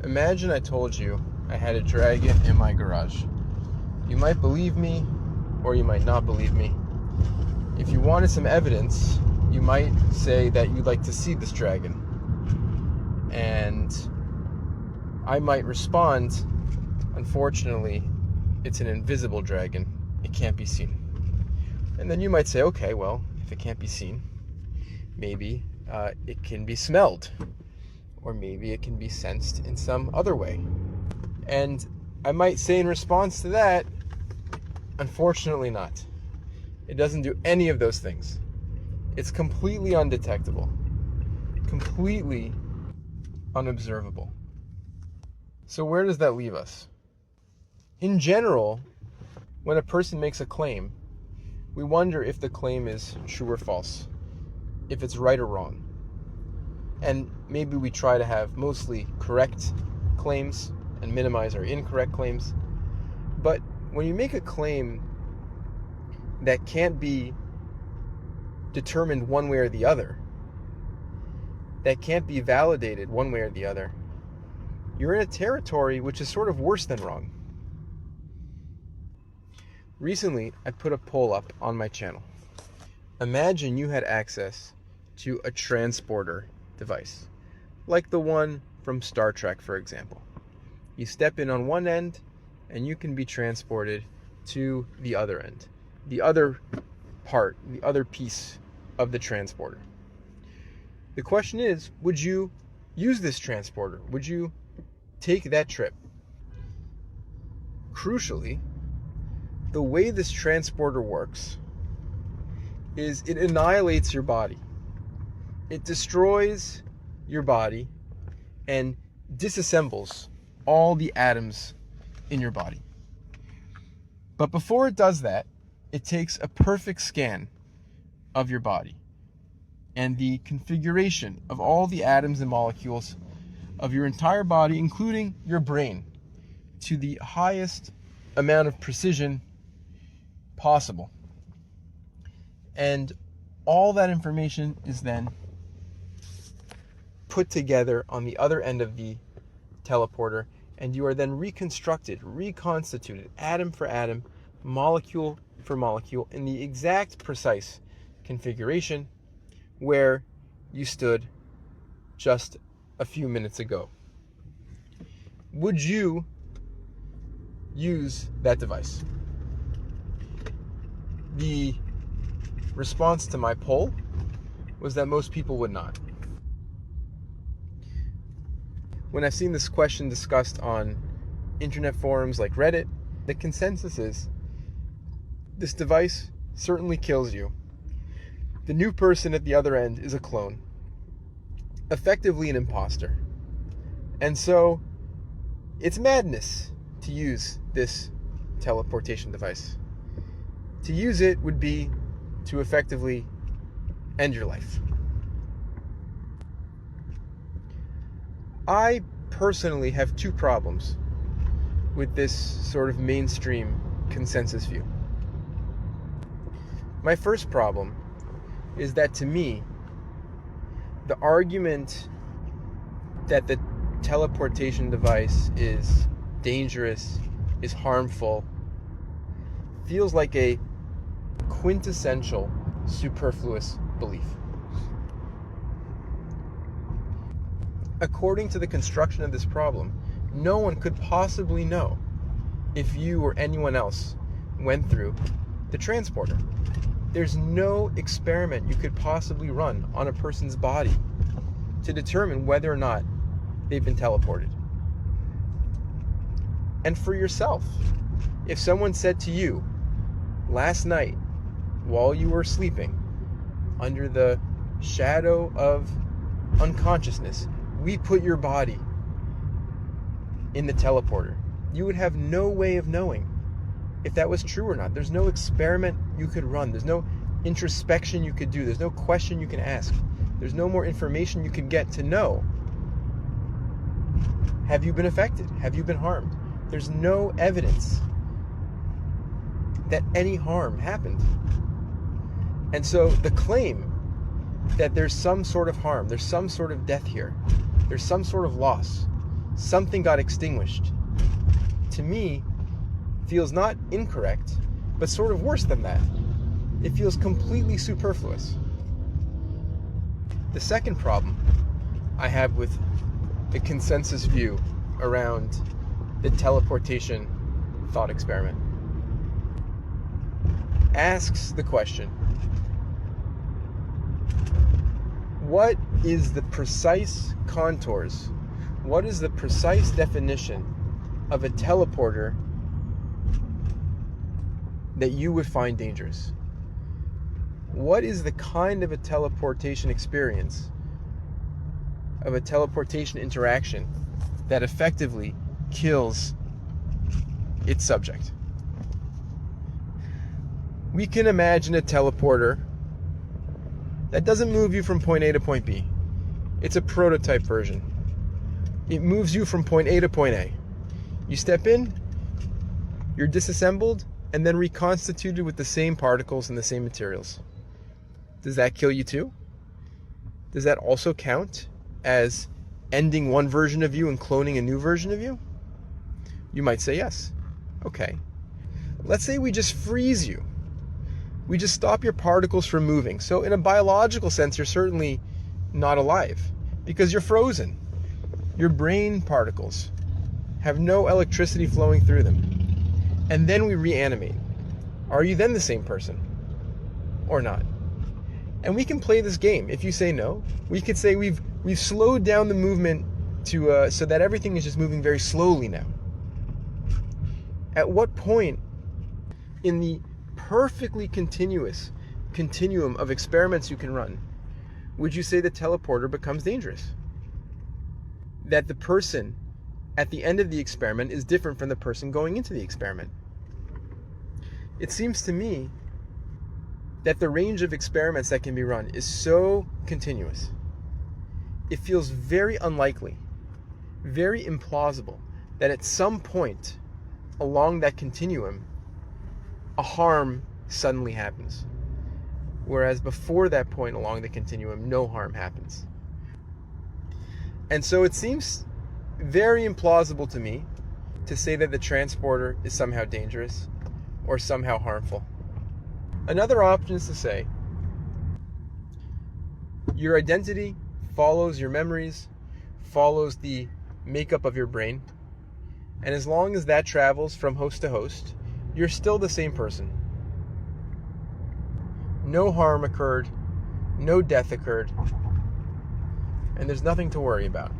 Imagine I told you I had a dragon in my garage. You might believe me, or you might not believe me. If you wanted some evidence, you might say that you'd like to see this dragon. And I might respond, unfortunately, it's an invisible dragon. It can't be seen. And then you might say, okay, well, if it can't be seen, maybe it can be smelled. Or maybe it can be sensed in some other way. And I might say in response to that, unfortunately not. It doesn't do any of those things. It's completely undetectable, completely unobservable. So where does that leave us? In general, when a person makes a claim, we wonder if the claim is true or false, if it's right or wrong. And maybe we try to have mostly correct claims and minimize our incorrect claims. But when you make a claim that can't be determined one way or the other, that can't be validated one way or the other, you're in a territory which is sort of worse than wrong. Recently, I put a poll up on my channel. Imagine you had access to a transporter device, like the one from Star Trek, for example. You step in on one end, and you can be transported to the other end, the other part, the other piece of the transporter. The question is, would you use this transporter? Would you take that trip? Crucially, the way this transporter works is it annihilates your body. It destroys your body and disassembles all the atoms in your body. But before it does that, it takes a perfect scan of your body and the configuration of all the atoms and molecules of your entire body, including your brain, to the highest amount of precision possible. And all that information is then put together on the other end of the teleporter, and you are then reconstituted, atom for atom, molecule for molecule, in the exact precise configuration where you stood just a few minutes ago. Would you use that device? The response to my poll was that most people would not. When I've seen this question discussed on internet forums like Reddit, the consensus is this device certainly kills you. The new person at the other end is a clone, effectively an imposter. And so it's madness to use this teleportation device. To use it would be to effectively end your life. I personally have two problems with this sort of mainstream consensus view. My first problem is that, to me, the argument that the teleportation device is dangerous, is harmful, feels like a quintessential superfluous belief. According to the construction of this problem, no one could possibly know if you or anyone else went through the transporter. There's no experiment you could possibly run on a person's body to determine whether or not they've been teleported. And for yourself, if someone said to you last night while you were sleeping, under the shadow of unconsciousness, we put your body in the teleporter, you would have no way of knowing if that was true or not. There's no experiment you could run. There's no introspection you could do. There's no question you can ask. There's no more information you can get to know. Have you been affected? Have you been harmed? There's no evidence that any harm happened. And so the claim that there's some sort of harm, there's some sort of death here, there's some sort of loss, something got extinguished, to me, feels not incorrect, but sort of worse than that. It feels completely superfluous. The second problem I have with the consensus view around the teleportation thought experiment asks the question, what is the precise contours, what is the precise definition of a teleporter that you would find dangerous? What is the kind of a teleportation experience, of a teleportation interaction that effectively kills its subject? We can imagine a teleporter that doesn't move you from point A to point B. It's a prototype version. It moves you from point A to point A. You step in, you're disassembled, and then reconstituted with the same particles and the same materials. Does that kill you too? Does that also count as ending one version of you and cloning a new version of you? You might say yes. Okay. Let's say we just freeze you. We just stop your particles from moving. So in a biological sense, you're certainly not alive because you're frozen. Your brain particles have no electricity flowing through them. And then we reanimate. Are you then the same person or not? And we can play this game. If you say no, we could say we've slowed down the movement to so that everything is just moving very slowly now. At what point in the perfectly continuous continuum of experiments you can run would you say the teleporter becomes dangerous? That the person at the end of the experiment is different from the person going into the experiment? It seems to me that the range of experiments that can be run is so continuous. It feels very unlikely, very implausible, that at some point along that continuum, a harm suddenly happens. Whereas before that point along the continuum, no harm happens. And so it seems very implausible to me to say that the transporter is somehow dangerous or somehow harmful. Another option is to say your identity follows your memories, follows the makeup of your brain, and as long as that travels from host to host, you're still the same person. No harm occurred, no death occurred, and there's nothing to worry about.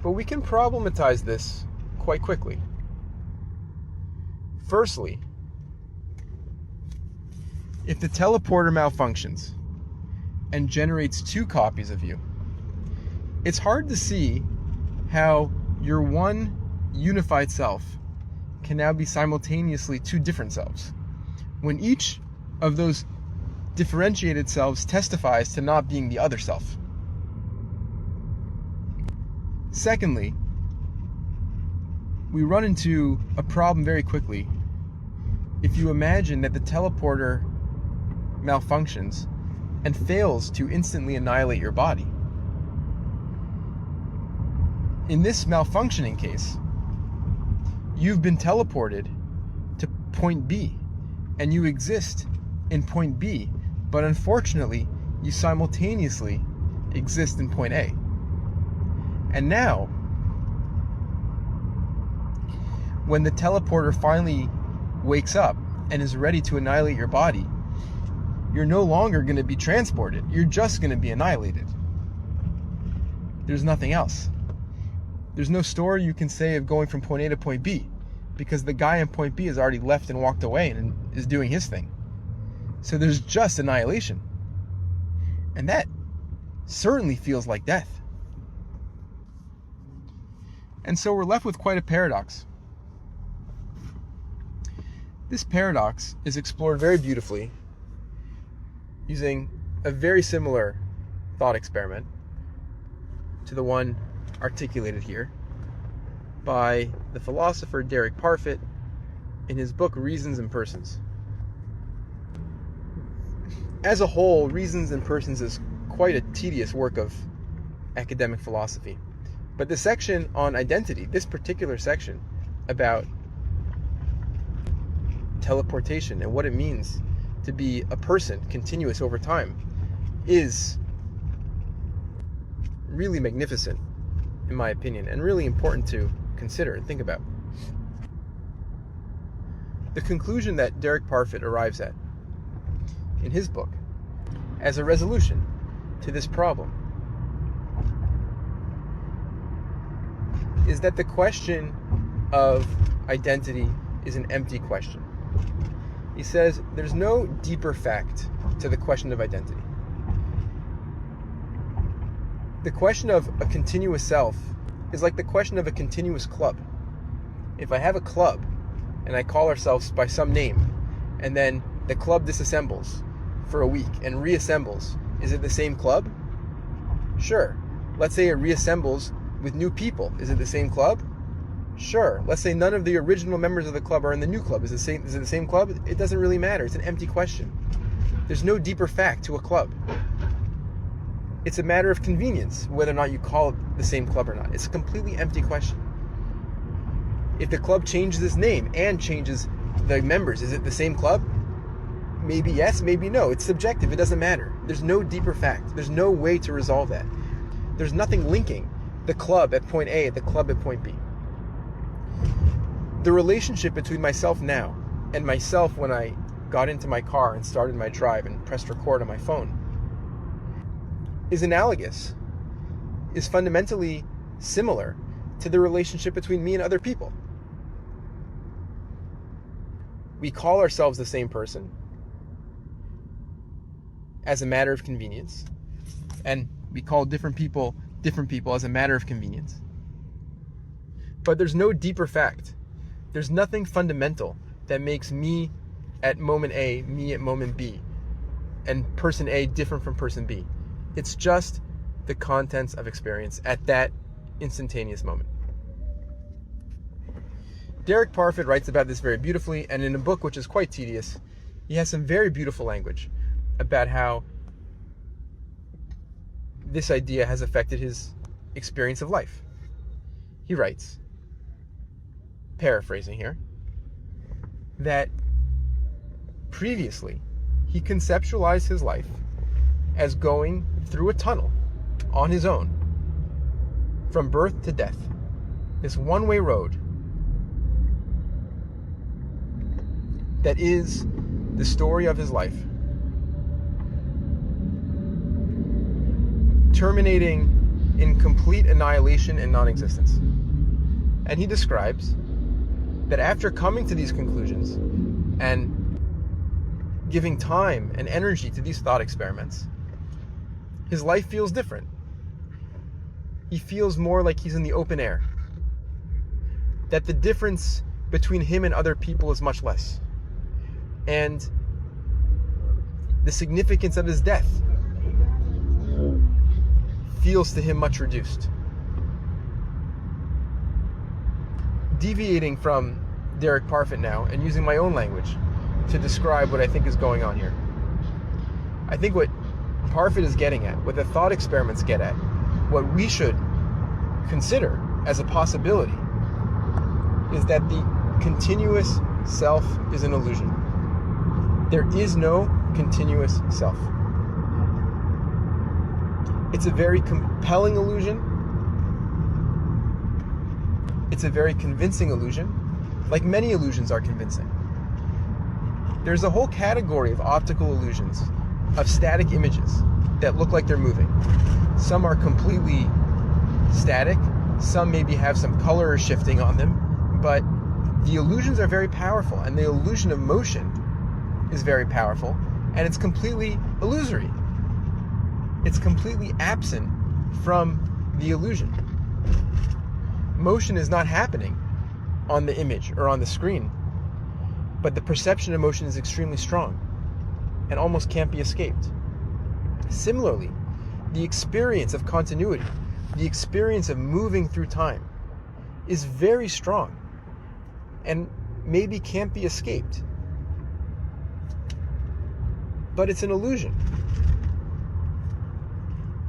But we can problematize this quite quickly. Firstly, if the teleporter malfunctions and generates 2 copies of you, it's hard to see how your one unified self can now be simultaneously 2 different selves, when each of those differentiated selves testifies to not being the other self. Secondly, we run into a problem very quickly if you imagine that the teleporter malfunctions and fails to instantly annihilate your body. In this malfunctioning case, you've been teleported to point B, and you exist in point B, but unfortunately, you simultaneously exist in point A. And now, when the teleporter finally wakes up and is ready to annihilate your body, you're no longer going to be transported. You're just going to be annihilated. There's nothing else. There's no story you can say of going from point A to point B, because the guy in point B has already left and walked away and is doing his thing. So there's just annihilation. And that certainly feels like death. And so we're left with quite a paradox. This paradox is explored very beautifully using a very similar thought experiment to the one articulated here by the philosopher Derek Parfit in his book Reasons and Persons. As a whole, Reasons and Persons is quite a tedious work of academic philosophy. But the section on identity, this particular section about teleportation and what it means to be a person continuous over time, is really magnificent, in my opinion, and really important to consider and think about. The conclusion that Derek Parfit arrives at in his book as a resolution to this problem is that the question of identity is an empty question. He says there's no deeper fact to the question of identity. The question of a continuous self is like the question of a continuous club. If I have a club and I call ourselves by some name, and then the club disassembles for a week and reassembles, is it the same club? Sure. Let's say it reassembles with new people. Is it the same club? Sure. Let's say none of the original members of the club are in the new club. Is it the same club? It doesn't really matter. It's an empty question. There's no deeper fact to a club. It's a matter of convenience whether or not you call it the same club or not. It's a completely empty question. If the club changes its name and changes the members, is it the same club? Maybe yes, maybe no. It's subjective. It doesn't matter. There's no deeper fact. There's no way to resolve that. There's nothing linking the club at point A and the club at point B. The relationship between myself now and myself when I got into my car and started my drive and pressed record on my phone is analogous, is fundamentally similar to the relationship between me and other people. We call ourselves the same person as a matter of convenience, and we call different people as a matter of convenience. But there's no deeper fact. There's nothing fundamental that makes me at moment A, me at moment B, and person A different from person B. It's just the contents of experience at that instantaneous moment. Derek Parfit writes about this very beautifully, and in a book which is quite tedious, he has some very beautiful language about how this idea has affected his experience of life. He writes, paraphrasing here, that previously he conceptualized his life as going through a tunnel on his own from birth to death. This one-way road that is the story of his life, terminating in complete annihilation and non-existence. And he describes that after coming to these conclusions and giving time and energy to these thought experiments, his life feels different. He feels more like he's in the open air. That the difference between him and other people is much less. And the significance of his death feels to him much reduced. Deviating from Derek Parfit now and using my own language to describe what I think is going on here. I think what Parfit is getting at, what the thought experiments get at, what we should consider as a possibility, is that the continuous self is an illusion. There is no continuous self. It's a very compelling illusion. It's a very convincing illusion, like many illusions are convincing. There's a whole category of optical illusions, of static images that look like they're moving. Some are completely static, some maybe have some color or shifting on them, but the illusions are very powerful, and the illusion of motion is very powerful, and it's completely illusory. It's completely absent from the illusion. Motion is not happening on the image or on the screen, but the perception of motion is extremely strong and almost can't be escaped. Similarly, the experience of continuity, the experience of moving through time, is very strong and maybe can't be escaped. But it's an illusion.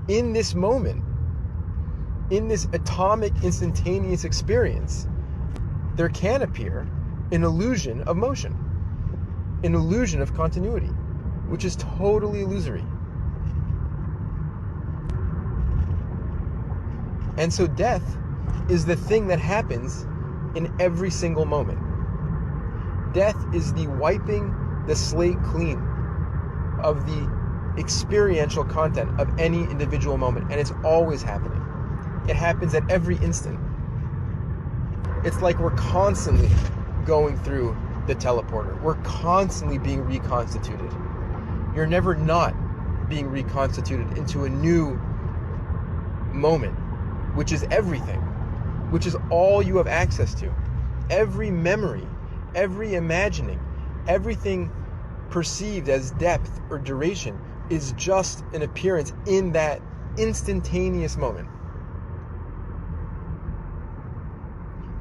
In this moment, in this atomic, instantaneous experience, there can appear an illusion of motion, an illusion of continuity, which is totally illusory. And so death is the thing that happens in every single moment. Death is the wiping the slate clean of the experiential content of any individual moment, and it's always happening. It happens at every instant. It's like we're constantly going through the teleporter. We're constantly being reconstituted. You're never not being reconstituted into a new moment, which is everything, which is all you have access to. Every memory, every imagining, everything perceived as depth or duration is just an appearance in that instantaneous moment.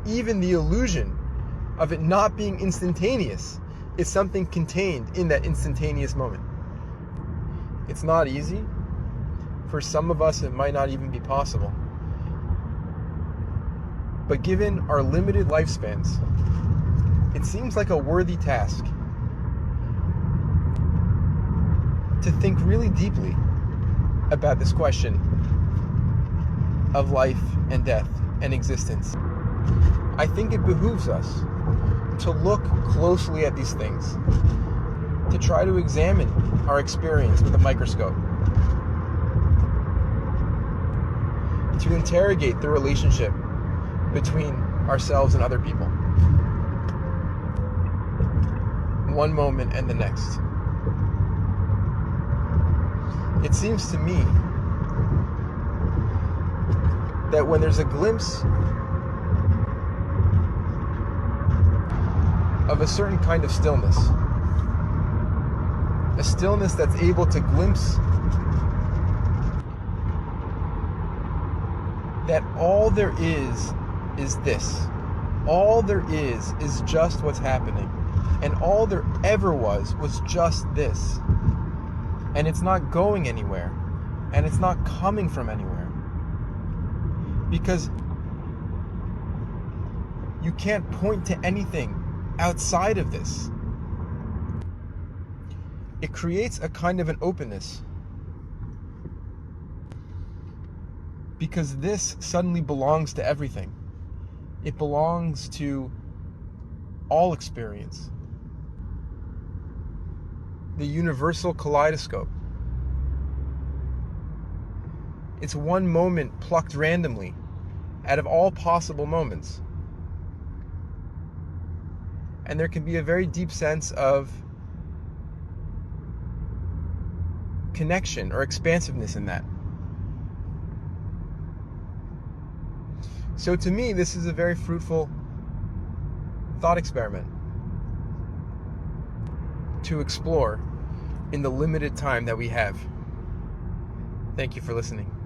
Even the illusion of it not being instantaneous is something contained in that instantaneous moment. It's not easy. For some of us, it might not even be possible. But given our limited lifespans, it seems like a worthy task to think really deeply about this question of life and death and existence. I think it behooves us to look closely at these things, to try to examine our experience with a microscope, to interrogate the relationship between ourselves and other people, one moment and the next. It seems to me that when there's a glimpse of a certain kind of stillness, a stillness that's able to glimpse that all there is this. All there is just what's happening. And all there ever was just this. And it's not going anywhere. And it's not coming from anywhere. Because you can't point to anything outside of this. It creates a kind of an openness. Because this suddenly belongs to everything. It belongs to all experience. The universal kaleidoscope. It's one moment plucked randomly out of all possible moments. And there can be a very deep sense of connection or expansiveness in that. So to me, this is a very fruitful thought experiment to explore in the limited time that we have. Thank you for listening.